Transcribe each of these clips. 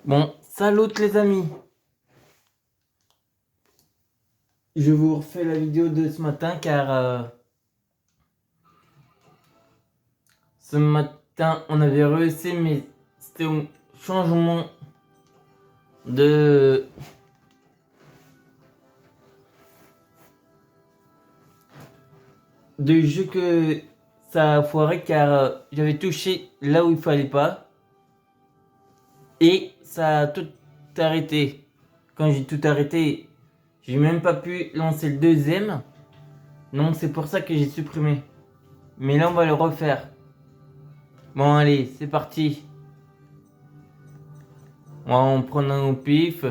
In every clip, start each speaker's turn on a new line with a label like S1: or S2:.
S1: Bon, salut les amis. Je vous refais la vidéo de ce matin car ce matin on avait réussi mais c'était un changement de jeu que ça a foiré car j'avais touché là où il fallait pas et ça a tout arrêté. Quand j'ai tout arrêté, j'ai même pas pu lancer le deuxième. Donc c'est pour ça que j'ai supprimé. Mais là on va le refaire. Bon allez, c'est parti. On va en un au pif.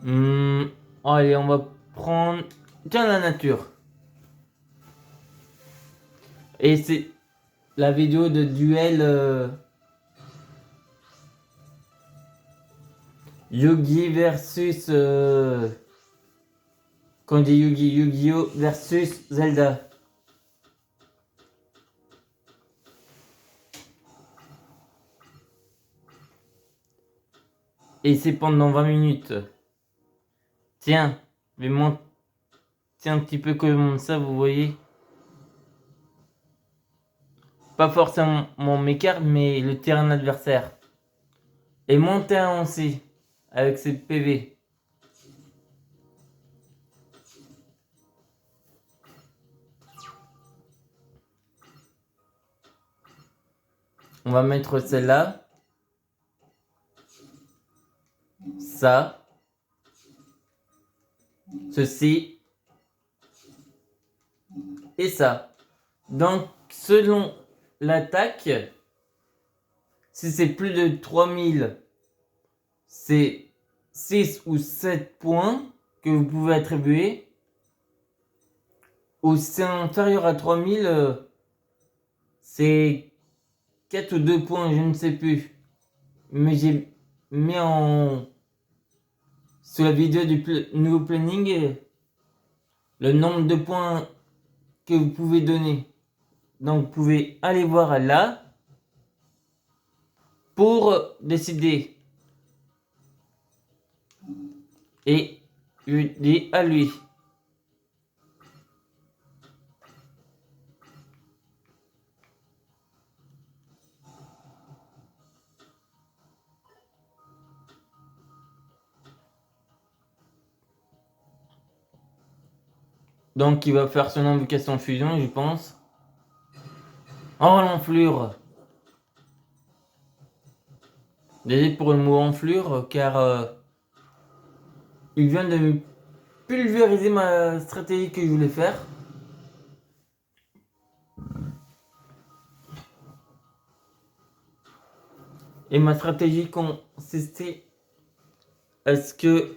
S1: Hmm, allez, on va prendre... Tiens, la nature. Et c'est la vidéo de duel Yugi versus... quand on dit Yugi, Yu-Gi-Oh versus Zelda. Et c'est pendant 20 minutes. Tiens, je vais monter un petit peu comme ça, vous voyez. Pas forcément mes cartes, mais le terrain adversaire. Et monter un aussi, avec ses PV. On va mettre celle-là. Ça. Ceci. Et ça. Donc, selon l'attaque, si c'est plus de 3000, c'est 6 ou 7 points que vous pouvez attribuer. Ou si c'est inférieur à 3000, c'est 4 ou 2 points, je ne sais plus. Mais j'ai mis en... sur la vidéo du nouveau planning le nombre de points que vous pouvez donner. Donc, vous pouvez aller voir là pour décider. Et je dis à lui. Donc, il va faire son invocation fusion, je pense. Oh, l'enflure. Désolé pour le mot enflure, car il vient de pulvériser ma stratégie que je voulais faire. Et ma stratégie consistait à ce que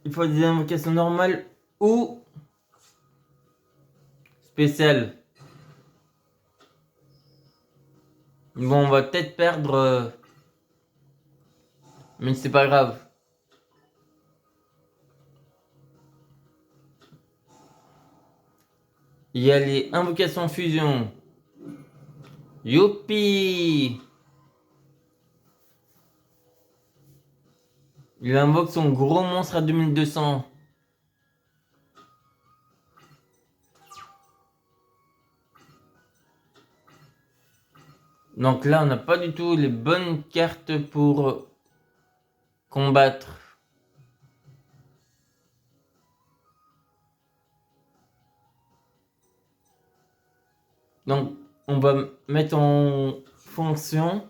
S1: il faut des invocations normales ou spéciales. Bon, on va peut-être perdre, mais c'est pas grave. Il y a les invocations fusion. Youpi! Il invoque son gros monstre à 2200. Donc là, on n'a pas du tout les bonnes cartes pour combattre. Donc, on va mettre en fonction.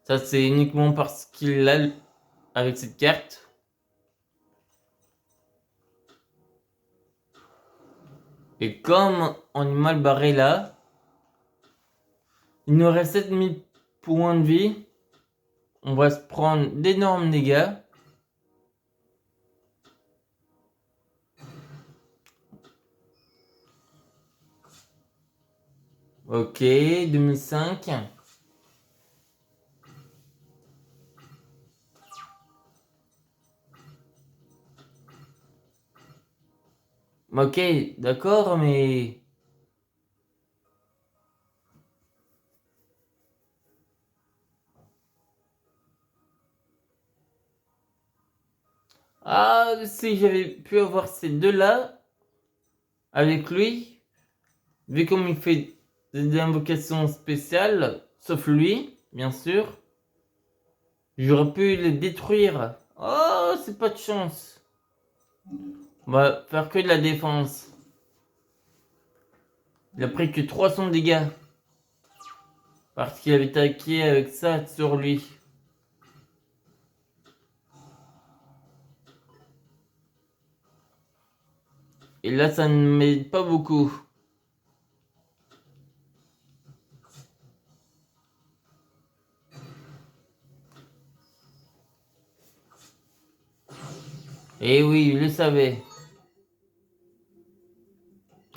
S1: Ça, c'est uniquement parce qu'il a avec cette carte. Et comme on est mal barré là, il nous reste 7000 points de vie. On va se prendre d'énormes dégâts. Ok, 2005. Ok, d'accord, mais... Ah, si j'avais pu avoir ces deux-là avec lui, vu comme il fait des invocations spéciales, sauf lui, bien sûr, j'aurais pu les détruire. Oh, c'est pas de chance. On va faire que de la défense. Il a pris que 300 dégâts. Parce qu'il avait attaqué avec ça sur lui. Et là, ça ne m'aide pas beaucoup. Et oui, il le savait.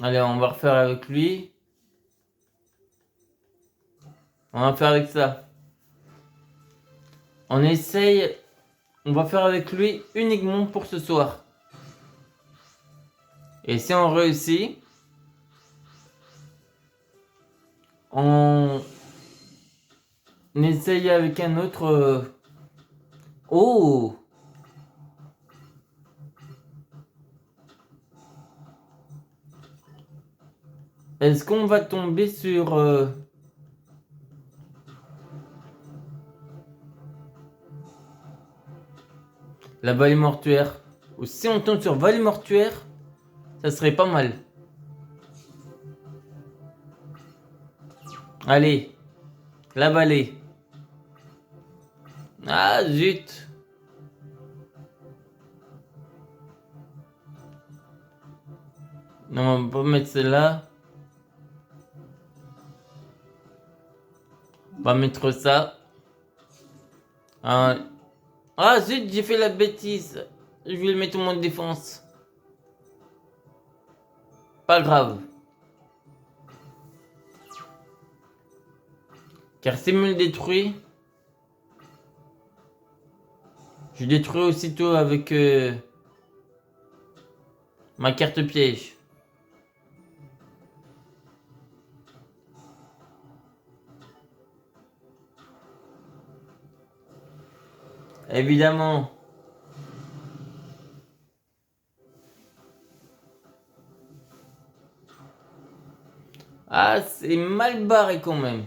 S1: Allez, on va refaire avec lui. On va faire avec ça. On essaye. On va faire avec lui uniquement pour ce soir. Et si on réussit, on essaye avec un autre. Oh! Est-ce qu'on va tomber sur la vallée mortuaire? Ou si on tombe sur vallée mortuaire, ça serait pas mal. Allez, la vallée. Ah, zut! Non, on va pas mettre celle-là. On va mettre ça. Ah, ah, zut, j'ai fait la bêtise. Je vais le mettre au moins de défense. Pas grave. Car s'il me le détruit, je détruis aussitôt avec ma carte piège. Évidemment. Ah, c'est mal barré quand même.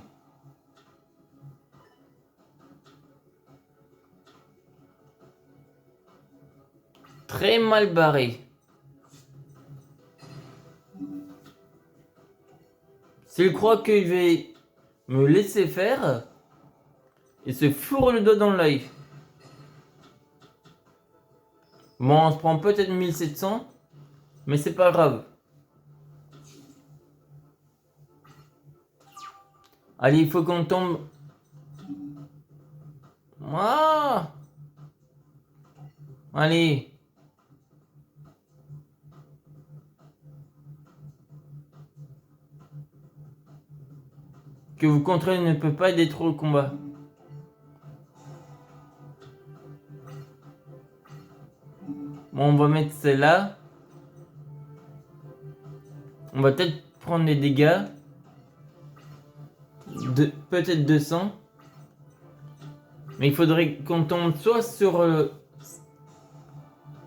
S1: Très mal barré. S'il croit qu'il va me laisser faire, il se fourre le doigt dans l'œil. Bon, on se prend peut-être 1700, mais c'est pas grave. Allez, il faut qu'on tombe. Ah! Allez. Que vous contrôlez ne peut pas être au combat. Bon, on va mettre celle-là. On va peut-être prendre les dégâts. Peut-être 200. Mais il faudrait qu'on tombe soit sur le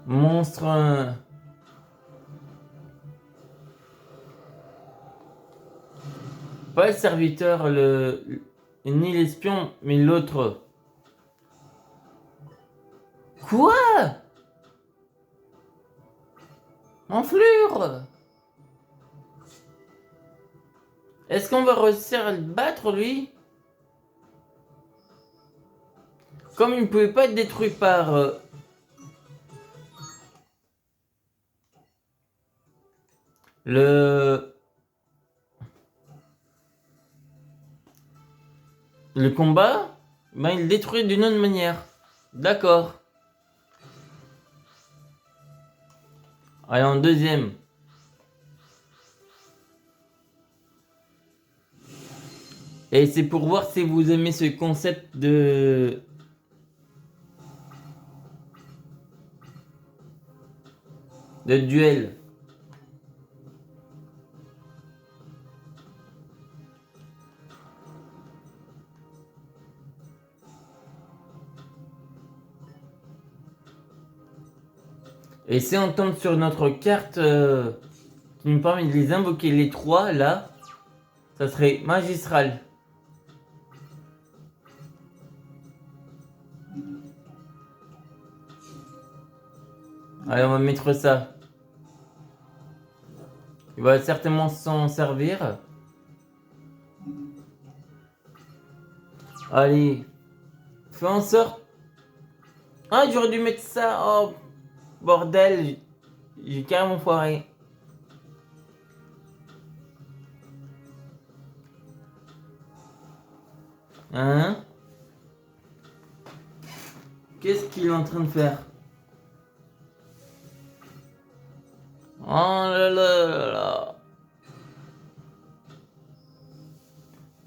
S1: monstre. Pas le serviteur, ni l'espion, mais l'autre. Quoi? Enflure? Est-ce qu'on va réussir à le battre, lui? Comme il ne pouvait pas être détruit par le... le combat, ben il le détruit d'une autre manière. D'accord. Allez, en deuxième. Et c'est pour voir si vous aimez ce concept de duel. Et si on tombe sur notre carte qui nous permet de les invoquer les trois, là, ça serait magistral. Allez, on va mettre ça. Il va certainement s'en servir. Allez. Fais en sorte. Ah, j'aurais dû mettre ça. Oh, bordel. J'ai carrément foiré. Hein? Qu'est-ce qu'il est en train de faire? Oh là là là là.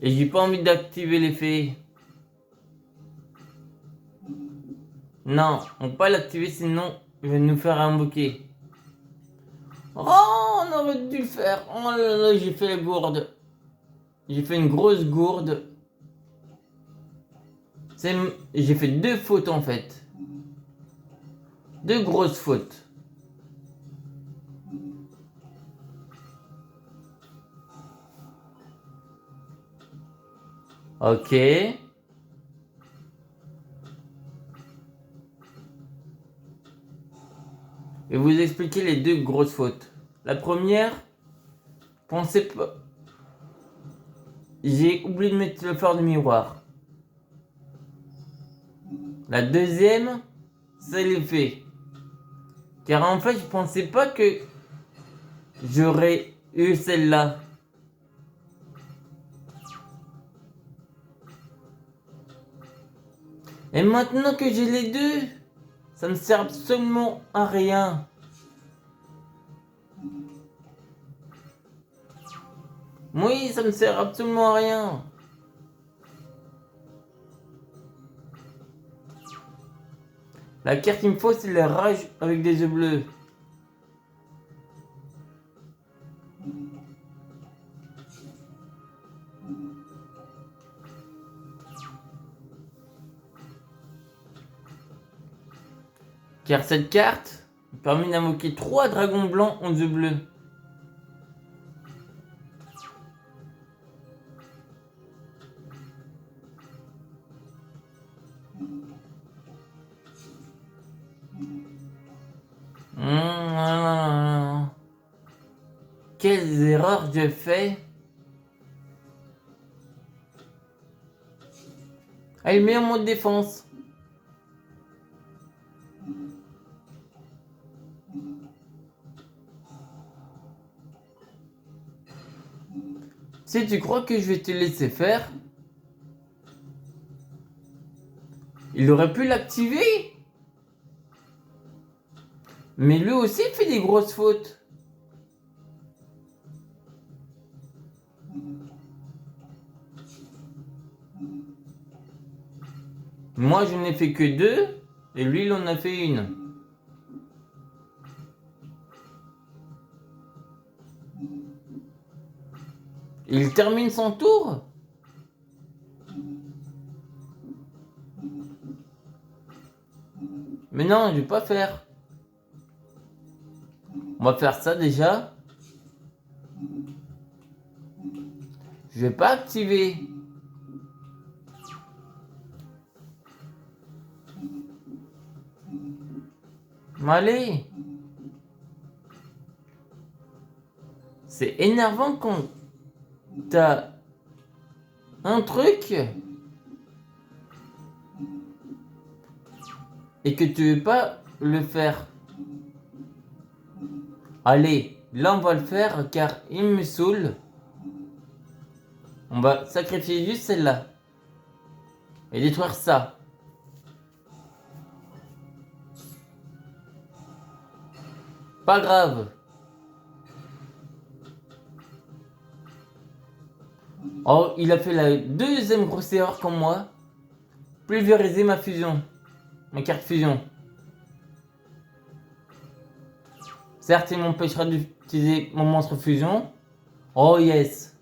S1: Et j'ai pas envie d'activer l'effet. Non, on peut pas l'activer sinon il va nous faire invoquer. Oh, on aurait dû le faire. Oh là là, j'ai fait la gourde. J'ai fait une grosse gourde. J'ai fait 2 fautes en fait. 2 grosses fautes. Ok. Et vous expliquer les 2 grosses fautes. La première, pensez pas. J'ai oublié de mettre le phare de miroir. La deuxième, c'est l'effet. Car en fait, je pensais pas que j'aurais eu celle-là. Et maintenant que j'ai les 2, ça me sert absolument à rien. Oui, ça me sert absolument à rien. La carte qu'il me faut, c'est la rage avec des yeux bleus. Car cette carte me permet d'invoquer 3 dragons blancs en yeux bleus. Quelles erreurs j'ai fait. Elle met en mode défense. Si tu crois que je vais te laisser faire, il aurait pu l'activer. Mais lui aussi fait des grosses fautes. Moi, je n'ai fait que 2, et lui, il en a fait une. Il termine son tour. Mais non, je vais pas faire. On va faire ça déjà. Je vais pas activer. Allez. C'est énervant quand t'as un truc et que tu veux pas le faire. Allez, là on va le faire car il me saoule. On va sacrifier juste celle-là. Et détruire ça. Pas grave. Oh, il a fait la deuxième grosse erreur comme moi. Pulvériser ma fusion. Ma carte fusion. Certes, il m'empêchera d'utiliser mon monstre fusion. Oh yes.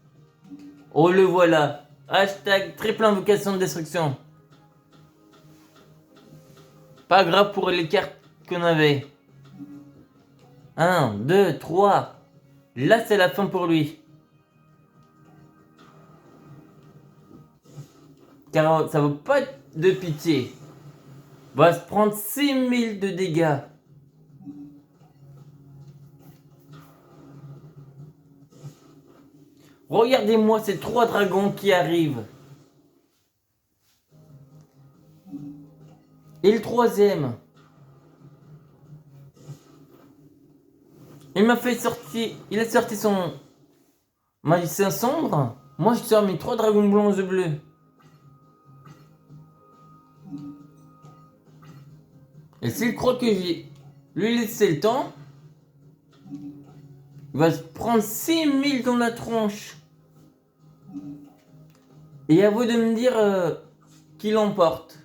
S1: Oh le voilà. Hashtag triple invocation de destruction. Pas grave pour les cartes qu'on avait. 1, 2, 3. Là, c'est la fin pour lui. Car ça vaut pas de pitié. Va se prendre 6000 de dégâts. Regardez-moi ces 3 dragons qui arrivent. Et le troisième. Il m'a fait sortir. Il a sorti son magicien sombre. Moi, je sors mes 3 dragons blancs et bleus. Et s'il croit que j'ai lui laissé le temps, il va se prendre 6000 dans la tronche. Et à vous de me dire qui l'emporte.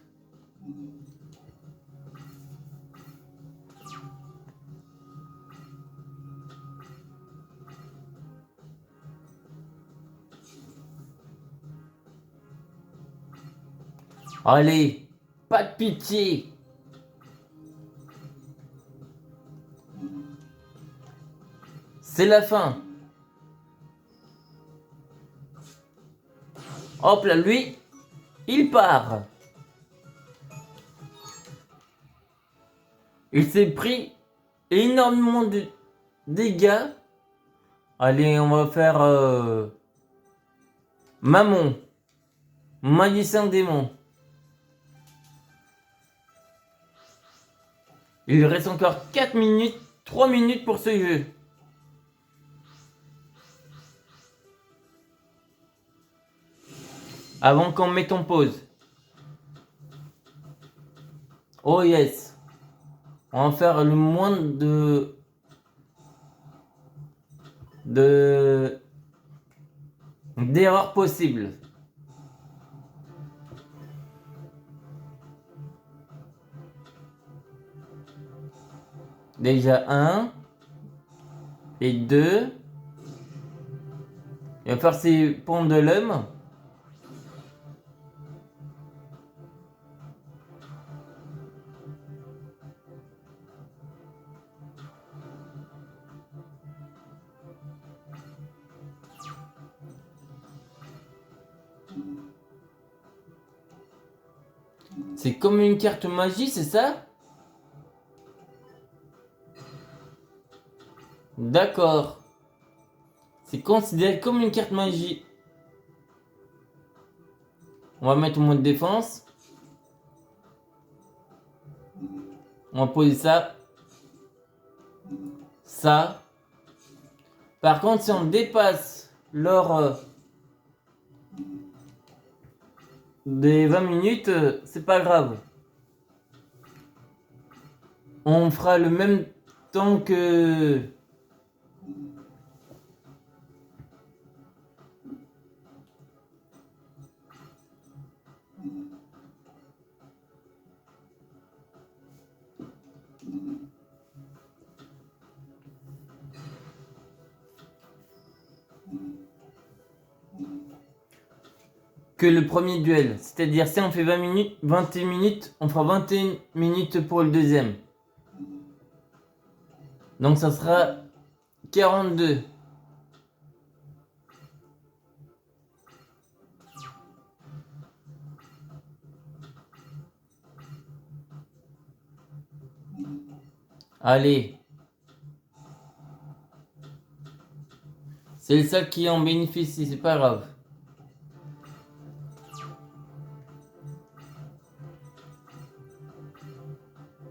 S1: Allez, pas de pitié. C'est la fin. Hop là, lui, il part. Il s'est pris énormément de dégâts. Allez, on va faire Mammon, magicien démon. Il reste encore 4 minutes, 3 minutes pour ce jeu. Avant qu'on mette en pause. Oh yes. On va faire le moins d'erreurs possibles. Déjà 1 et 2. Il va faire ses pendulums. C'est comme une carte magie, c'est ça? D'accord. C'est considéré comme une carte magie. On va mettre au mode défense. On va poser ça. Ça. Par contre, si on dépasse l'heure des 20 minutes, c'est pas grave. On fera le même temps que... que le premier duel. C'est-à-dire si on fait 20 minutes, 21 minutes, on fera 21 minutes pour le deuxième. Donc ça sera 42. Allez. C'est le seul qui en bénéficie, c'est pas grave.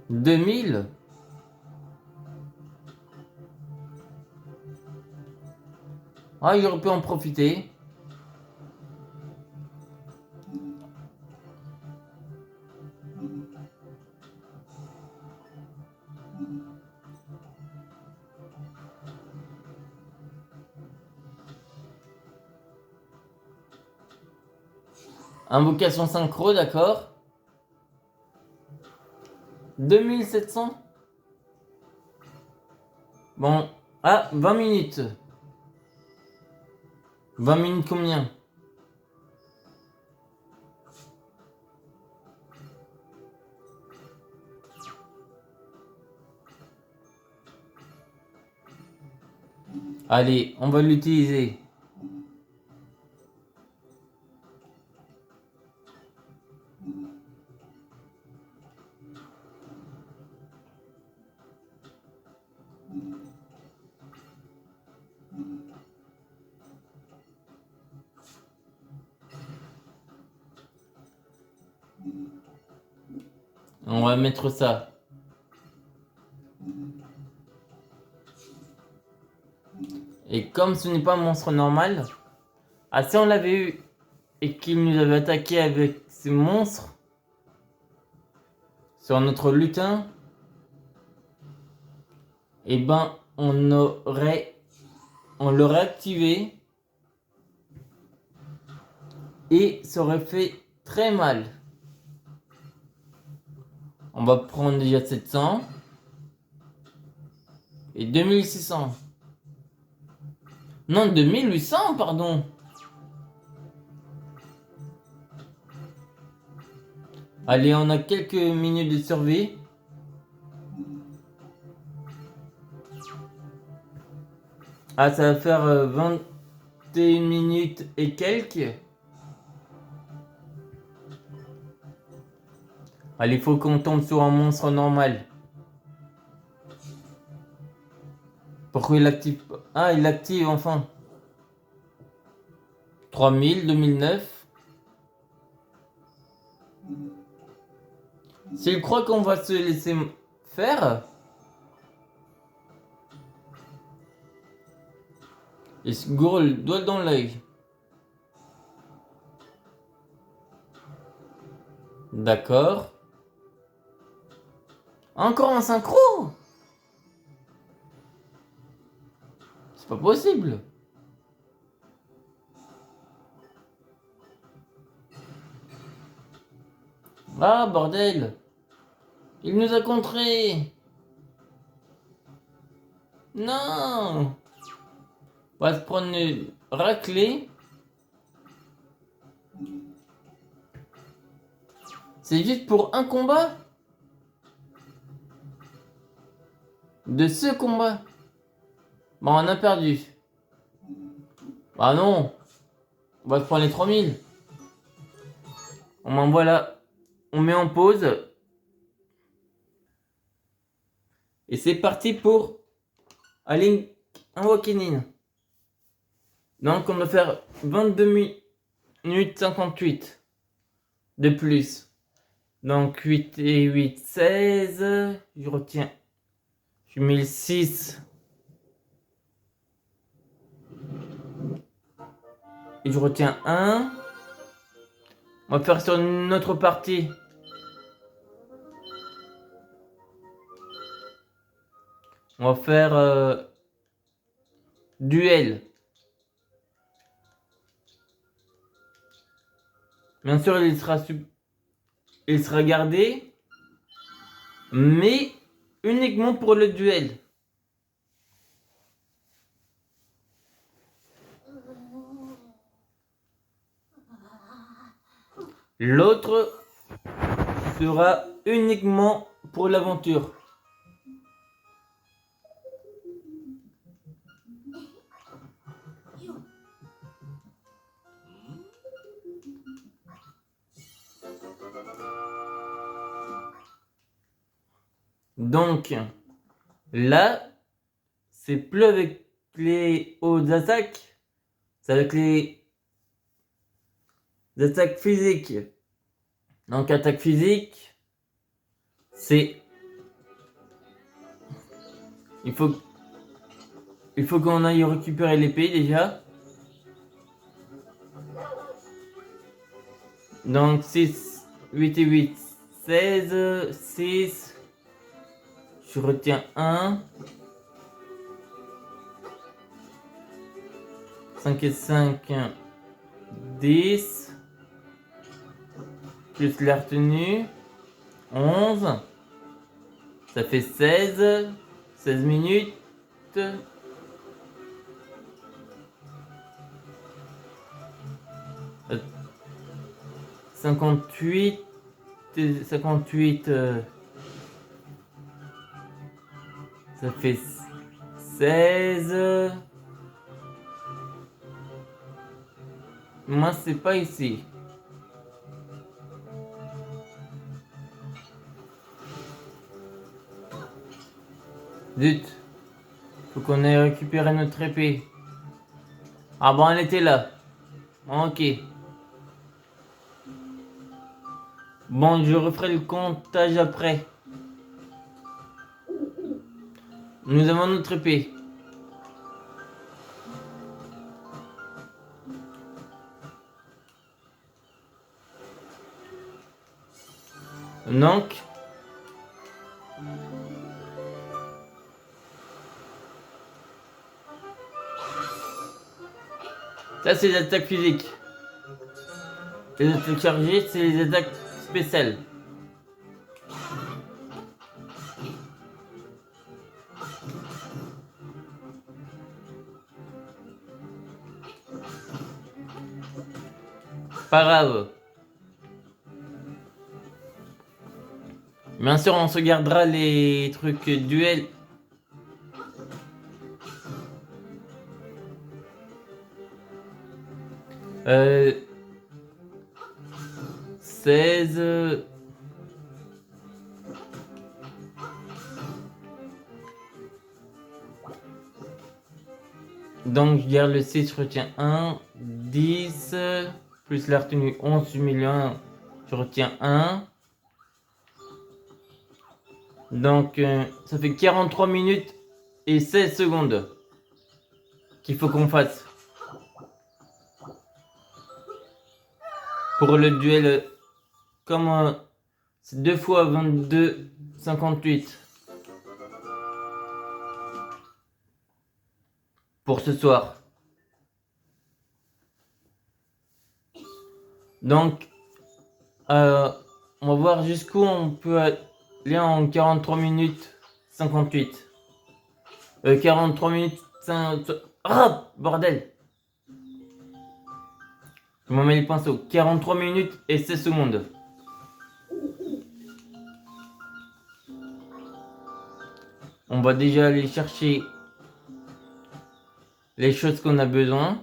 S1: 2000. Ah, j'aurais pu en profiter. Invocation synchro, d'accord. 2700. Bon. Ah, 20 minutes. 20 minutes combien? Allez, on va l'utiliser. On va mettre ça. Et comme ce n'est pas un monstre normal, si on l'avait eu et qu'il nous avait attaqué avec ces monstres sur notre lutin, et ben on l'aurait activé et ça aurait fait très mal. On va prendre déjà 700 et 2600. Non, 2800, pardon. Allez, on a quelques minutes de survie. Ça va faire 21 minutes et quelques. Allez, il faut qu'on tombe sur un monstre normal. Pourquoi il active pas? Ah, il active enfin. 3000, 2009. S'il croit qu'on va se laisser faire, il se gourre le doigt dans l'œil. D'accord. Encore un synchro? C'est pas possible. Ah, bordel. Il nous a contré. Non. On va se prendre une raclée. C'est juste pour un combat? De ce combat? Bon, on a perdu. Bah non. On va se prendre les 3000. On m'envoie là. On met en pause. Et c'est parti pour Link Awakening. Donc on va faire 22 minutes 58 de plus. Donc 8 et 8, 16. Je retiens. Je mets le 6. Et je retiens 1. On va faire sur une autre partie. On va faire duel. Bien sûr, il sera gardé, mais uniquement pour le duel. L'autre sera uniquement pour l'aventure. Donc, là, c'est plus avec les hautes attaques, c'est avec les attaques physiques. Donc, attaque physique, c'est... Il faut qu'on aille récupérer l'épée déjà. Donc 6, 8 et 8, 16, 6. Je retiens 1. 5 et 5, 10. Plus la retenue. 11. Ça fait 16. 16 minutes. 58, 58, ça fait 16. Moi, c'est pas ici. Zut. Faut qu'on ait récupéré notre épée. Ah bon, elle était là. Ok. Bon, je referai le comptage après. Nous avons notre épée. Donc, ça c'est les attaques physiques. Les attaques chargées, c'est les attaques spéciales. Pas grave. Bien sûr, on se gardera les trucs duels. Euh, 16. Donc je garde le 6, je retiens 1. 10. Plus la retenue 11, je mets le 1, je retiens 1. Donc ça fait 43 minutes et 16 secondes qu'il faut qu'on fasse. Pour le duel, comme c'est 2 fois 22, 58. Pour ce soir. Donc, on va voir jusqu'où on peut aller en 43 minutes 58. 43 minutes 5... Ah, bordel! Je m'en mets les pinceaux. 43 minutes et 16 secondes. On va déjà aller chercher les choses qu'on a besoin.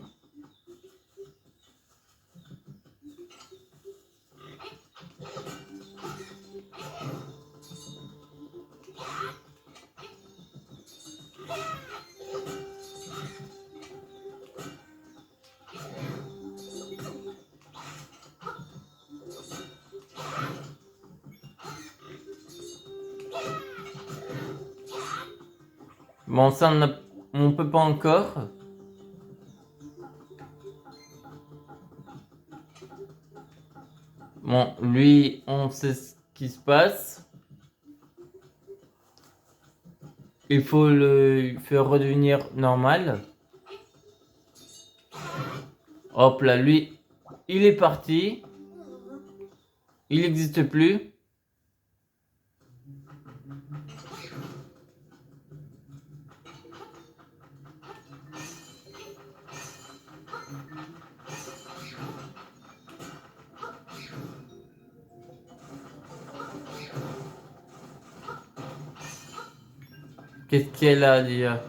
S1: Bon, ça, on peut pas encore. Bon, lui, on sait ce qui se passe. Il faut le faire redevenir normal. Hop là, lui, il est parti. Il n'existe plus. Qu'est-ce qu'elle a déjà?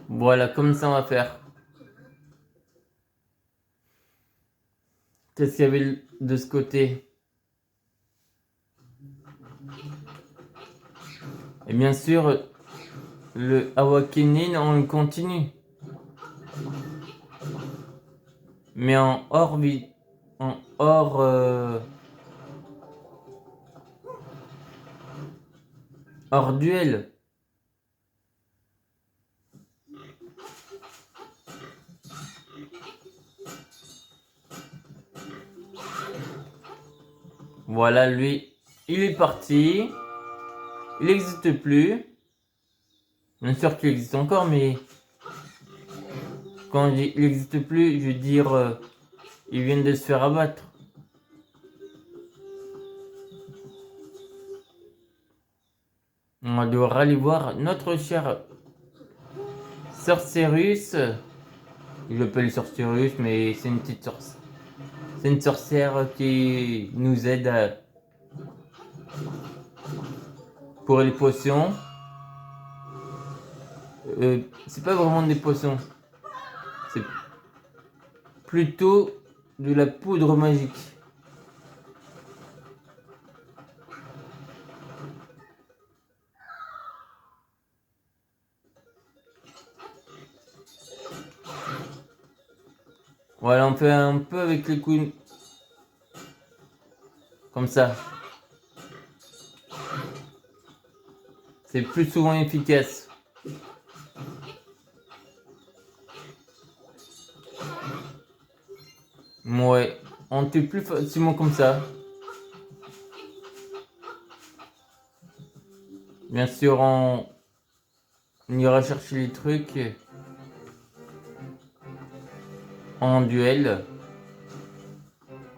S1: Voilà, comme ça on va faire. Qu'est-ce qu'il y avait de ce côté? Et bien sûr, le Awakening, on le continue. Mais en hors hors duel. Voilà, lui, il est parti. Il n'existe plus. Bien sûr qu'il existe encore, mais quand je dis il n'existe plus, je veux dire ils viennent de se faire abattre. On va devoir aller voir notre cher Sorcerus Je l'appelle sorcieuse, mais c'est une petite sorcière. C'est une sorcière qui nous aide pour les potions. C'est pas vraiment des potions. C'est plutôt de la poudre magique. Voilà, on fait un peu avec les coups. Comme ça. C'est plus souvent efficace. Ouais, on tue plus facilement comme ça. Bien sûr, on ira chercher les trucs en duel.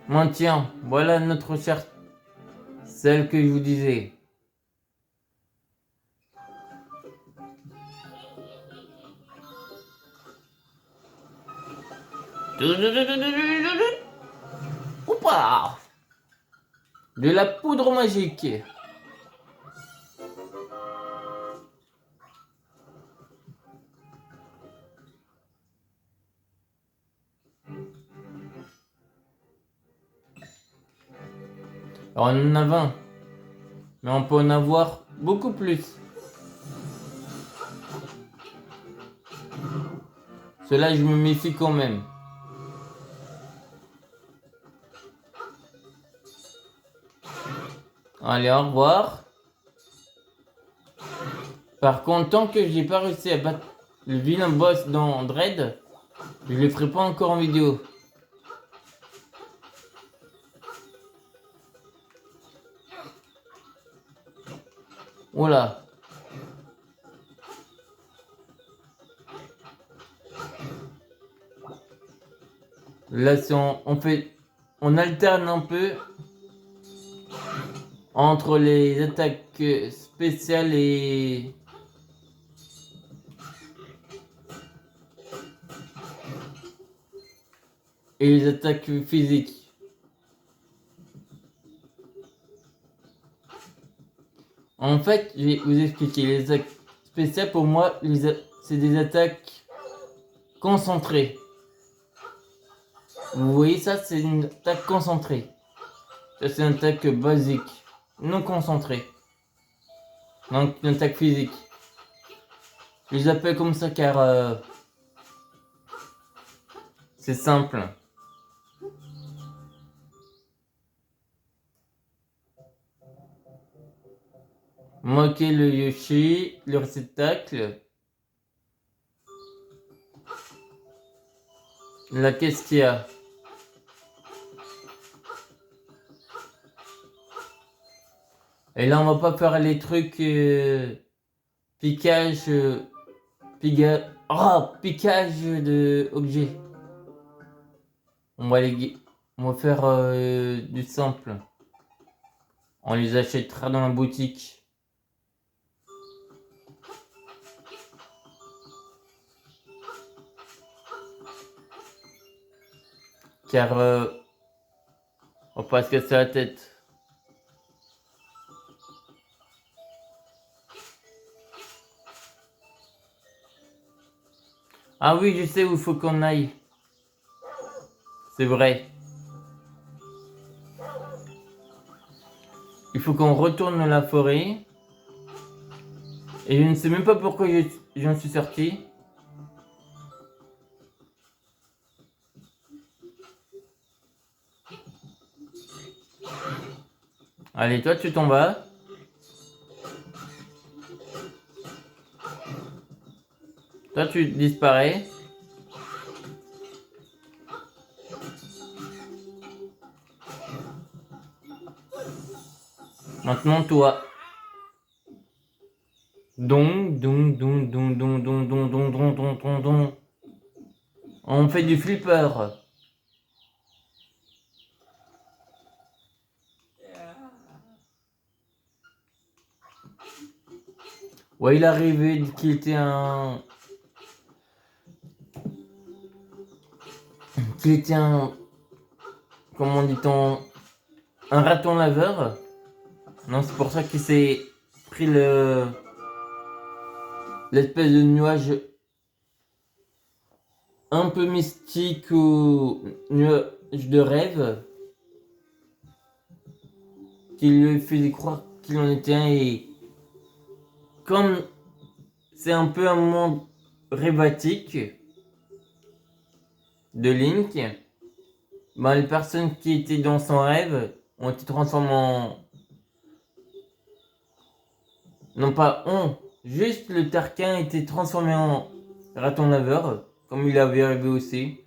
S1: Bon, tiens, voilà notre chère, celle que je vous disais. Oupa! De la poudre magique. Alors, on en a 20. Mais on peut en avoir beaucoup plus. Cela, je me méfie quand même. Allez, au revoir. Par contre, tant que j'ai pas réussi à battre le vilain boss dans Dread, je le ferai pas encore en vidéo. Voilà. Là, si on alterne un peu entre les attaques spéciales et les attaques physiques. En fait, je vais vous expliquer. Les attaques spéciales, pour moi, c'est des attaques concentrées. Vous voyez ça, c'est une attaque concentrée. Ça, c'est une attaque basique, non concentrée. Donc, une attaque physique. Je les appelle comme ça car c'est simple. Moquer le Yoshi, le réceptacle. Là, qu'est-ce qu'il y a? Et là, on va pas faire les trucs piquage, piquage de objets. On va faire du simple. On les achètera dans la boutique. Car on va pas se casser la tête. Ah oui, je sais où il faut qu'on aille. C'est vrai. Il faut qu'on retourne dans la forêt. Et je ne sais même pas pourquoi j'en suis sorti. Allez, toi tu t'en vas. Toi tu disparais. Maintenant toi. Donc. On fait du flipper. Ouais, il est arrivé qu'il était un qu'il était comment dit-on, un raton laveur. Non, c'est pour ça qu'il s'est pris l'espèce de nuage un peu mystique ou nuage de rêve qui lui faisait croire qu'il en était un. Et comme c'est un peu un monde rêvatique de Link, ben les personnes qui étaient dans son rêve ont été transformées en... Non pas on, juste le Tarquin était transformé en raton laveur, comme il avait rêvé aussi.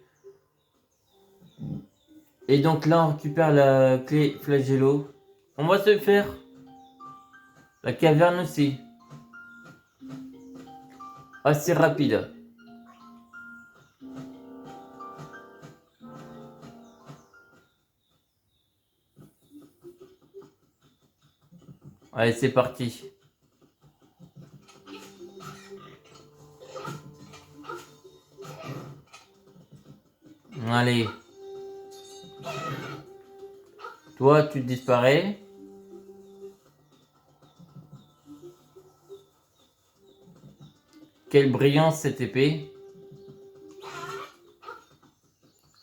S1: Et donc là on récupère la clé flagello. On va se faire la caverne aussi. Assez rapide. Allez, c'est parti. Allez. Toi, tu disparais. Quelle brillance cette épée.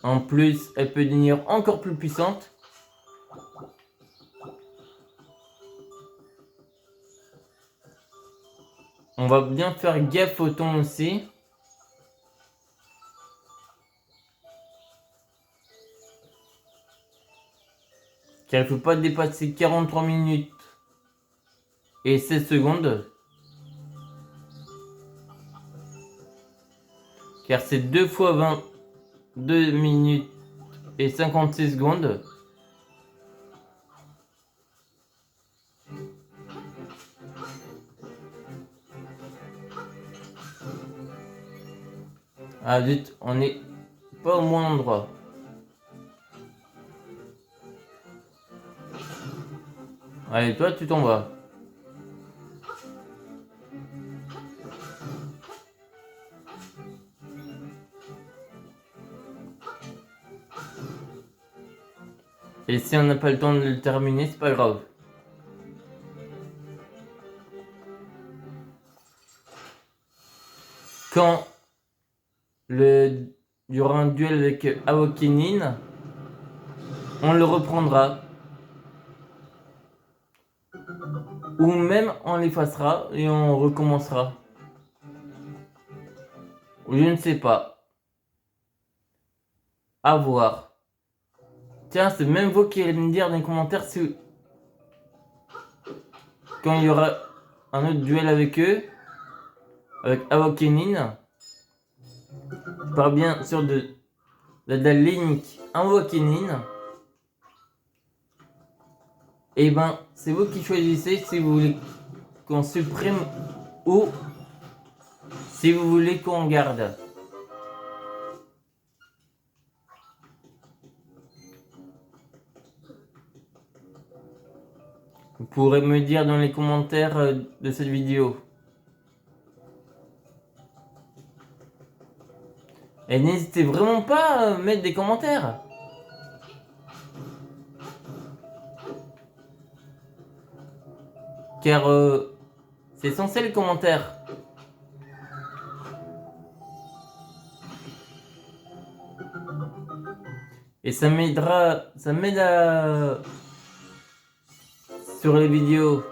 S1: En plus, elle peut devenir encore plus puissante. On va bien faire gaffe au ton aussi. Car il ne faut pas dépasser 43 minutes et 16 secondes. Car c'est 2 fois 22 minutes et 56 secondes. Ah vite, on n'est pas au bon endroit. Allez, toi tu t'en vas. Et si on n'a pas le temps de le terminer, c'est pas grave. Quand il y aura un duel avec Awakenin, on le reprendra. Ou même on l'effacera et on recommencera. Je ne sais pas. À voir. Tiens, c'est même vous qui allez me dire dans les commentaires si... quand il y aura un autre duel avec eux, avec Awakenin. Je parle bien sûr de la Link Awakenin. Et ben, c'est vous qui choisissez si vous voulez qu'on supprime ou si vous voulez qu'on garde. Vous pourrez me dire dans les commentaires de cette vidéo. Et n'hésitez vraiment pas à mettre des commentaires. Car c'est essentiel les commentaires. Et ça m'aide à... sur les vidéos.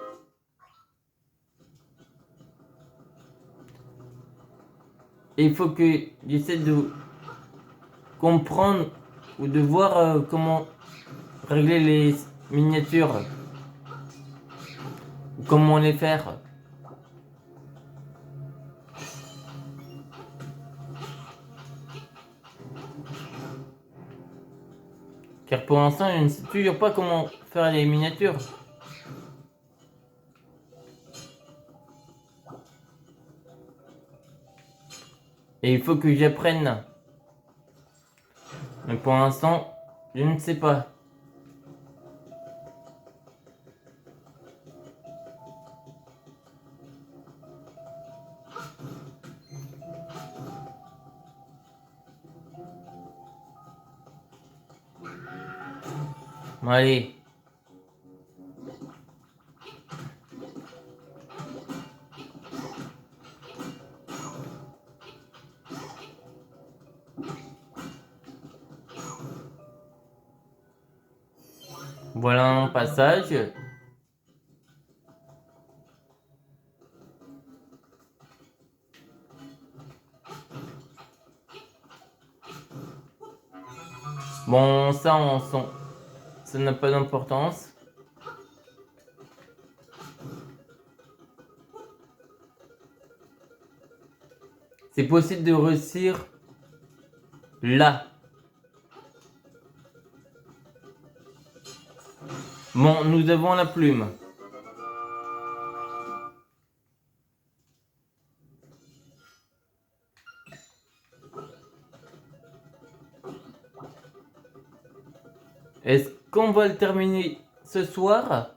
S1: Et il faut que j'essaie de comprendre ou de voir comment régler les miniatures. Ou comment les faire. Car pour l'instant, je ne sais toujours pas comment faire les miniatures. Et il faut que j'apprenne. Mais pour l'instant, je ne sais pas. Bon, allez. Voilà un passage. Bon, ça n'a pas d'importance. C'est possible de réussir là. Bon, nous avons la plume. Est-ce qu'on va le terminer ce soir?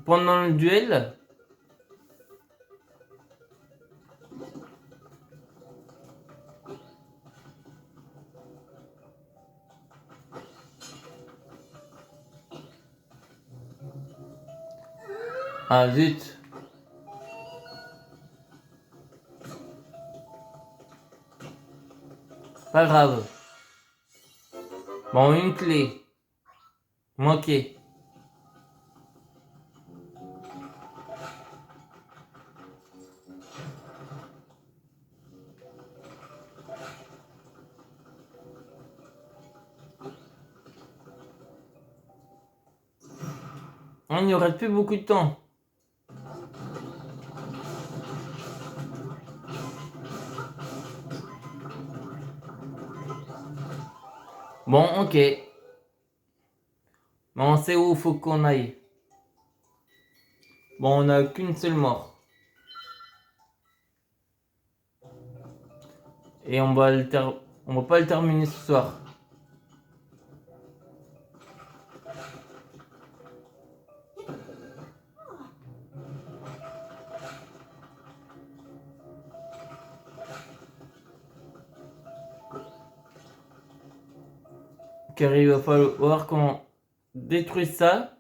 S1: Pendant le duel? Ah zut. Pas grave. Bon, une clé. Manqué. On n'y aurait plus beaucoup de temps. Bon, ok. Bon, on sait où il faut qu'on aille. Bon, on n'a qu'une seule mort. Et on va pas le terminer ce soir. Car il va falloir qu'on détruise ça.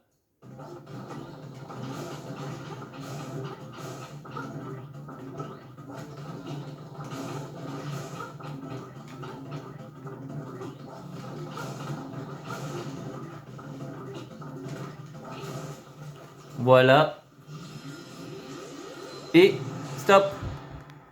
S1: Voilà. Et stop.